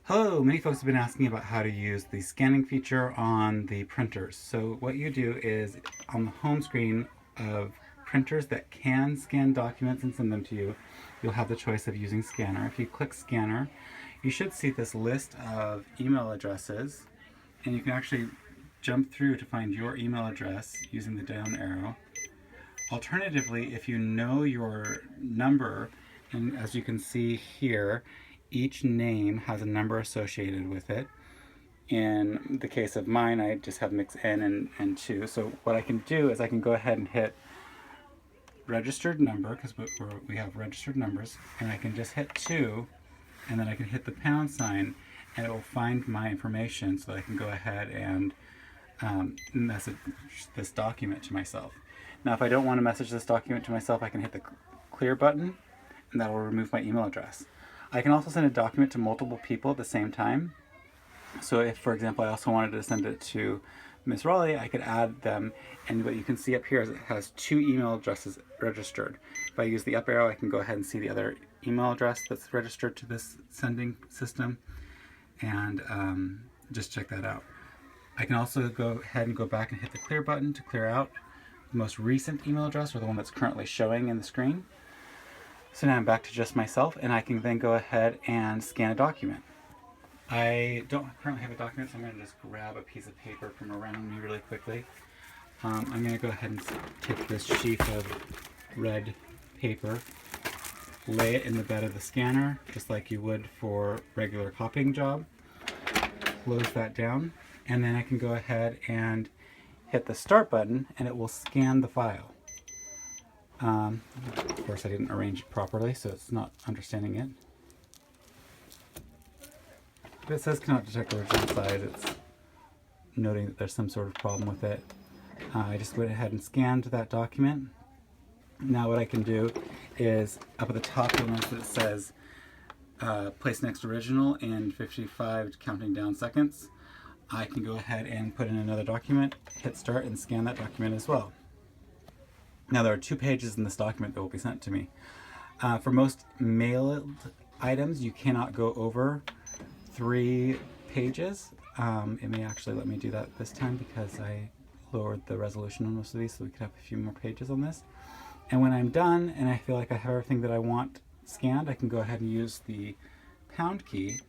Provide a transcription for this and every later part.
Hello, many folks have been asking about how to use the scanning feature on the printers. So what you do is on the home screen of printers that can scan documents and send them to you, you'll have the choice of using Scanner. If you click Scanner, you should see this list of email addresses, and you can actually jump through to find your email address using the down arrow. Alternatively, if you know your number, and as you can see here, each name has a number associated with it. In the case of mine, I just have mix N and 2. So what I can do is I can go ahead and hit registered number, because we have registered numbers, and I can just hit 2, and then I can hit the pound sign, and it will find my information so that I can go ahead and message this document to myself. Now, if I don't want to message this document to myself, I can hit the clear button, and that will remove my email address. I can also send a document to multiple people at the same time. So if, for example, I also wanted to send it to Miss Raleigh, I could add them, and what you can see up here is it has 2 email addresses registered. If I use the up arrow, I can go ahead and see the other email address that's registered to this sending system, and just check that out. I can also go ahead and go back and hit the clear button to clear out the most recent email address, or the one that's currently showing in the screen. So now I'm back to just myself, and I can then go ahead and scan a document. I don't currently have a document, so I'm going to just grab a piece of paper from around me really quickly. I'm going to go ahead and take this sheet of red paper, lay it in the bed of the scanner, just like you would for regular copying job. Close that down, and then I can go ahead and hit the start button, and it will scan the file. Of course, I didn't arrange it properly, so it's not understanding it. If it says cannot detect original size, it's noting that there's some sort of problem with it. I just went ahead and scanned that document. Now what I can do is, up at the top you'll notice that it says place next original in 55 counting down seconds. I can go ahead and put in another document, hit start, and scan that document as well. Now there are 2 pages in this document that will be sent to me. For most mailed items, you cannot go over 3 pages. It may actually let me do that this time because I lowered the resolution on most of these so we could have a few more pages on this. And when I'm done and I feel like I have everything that I want scanned, I can go ahead and use the pound key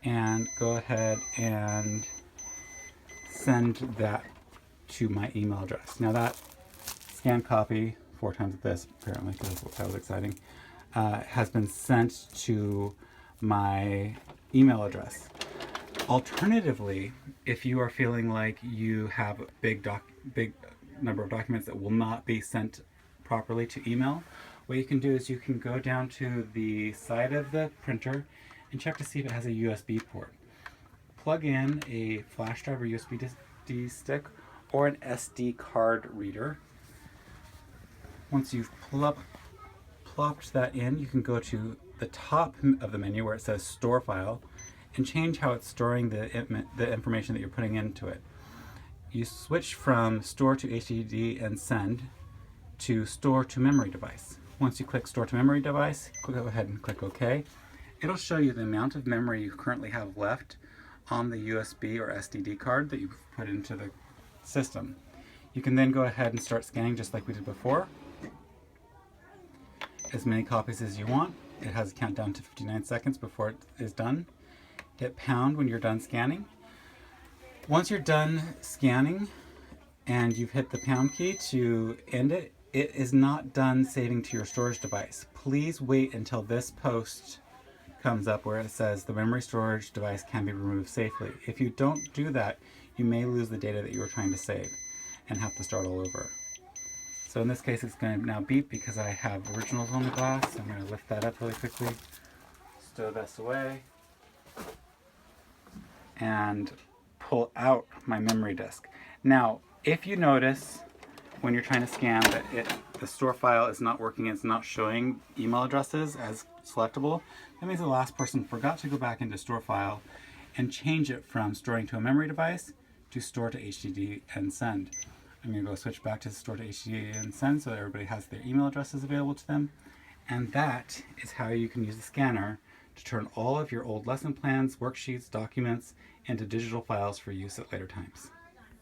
and go ahead and send that to my email address. Now that scan copy, 4 times this apparently, because that was exciting, has been sent to my email address. Alternatively, if you are feeling like you have a big number of documents that will not be sent properly to email, what you can do is you can go down to the side of the printer and check to see if it has a USB port. Plug in a flash drive or USB stick or an SD card reader. Once you've plopped that in, you can go to the top of the menu where it says Store File and change how it's storing the information that you're putting into it. You switch from Store to HDD and Send to Store to Memory Device. Once you click Store to Memory Device, go ahead and click OK. It'll show you the amount of memory you currently have left on the USB or SDD card that you've put into the system. You can then go ahead and start scanning just like we did before. As many copies as you want. It has a countdown to 59 seconds before it is done. Hit pound when you're done scanning. Once you're done scanning and you've hit the pound key to end it, it is not done saving to your storage device. Please wait until this post comes up where it says the memory storage device can be removed safely. If you don't do that, you may lose the data that you were trying to save and have to start all over. So in this case, it's going to now beep because I have originals on the glass. So I'm going to lift that up really quickly, stow this away, and pull out my memory disk. Now, if you notice when you're trying to scan that the store file is not working, it's not showing email addresses as selectable, that means the last person forgot to go back into store file and change it from storing to a memory device to store to HDD and send. I'm going to go switch back to store to HDD and send so that everybody has their email addresses available to them. And that is how you can use the scanner to turn all of your old lesson plans, worksheets, documents into digital files for use at later times.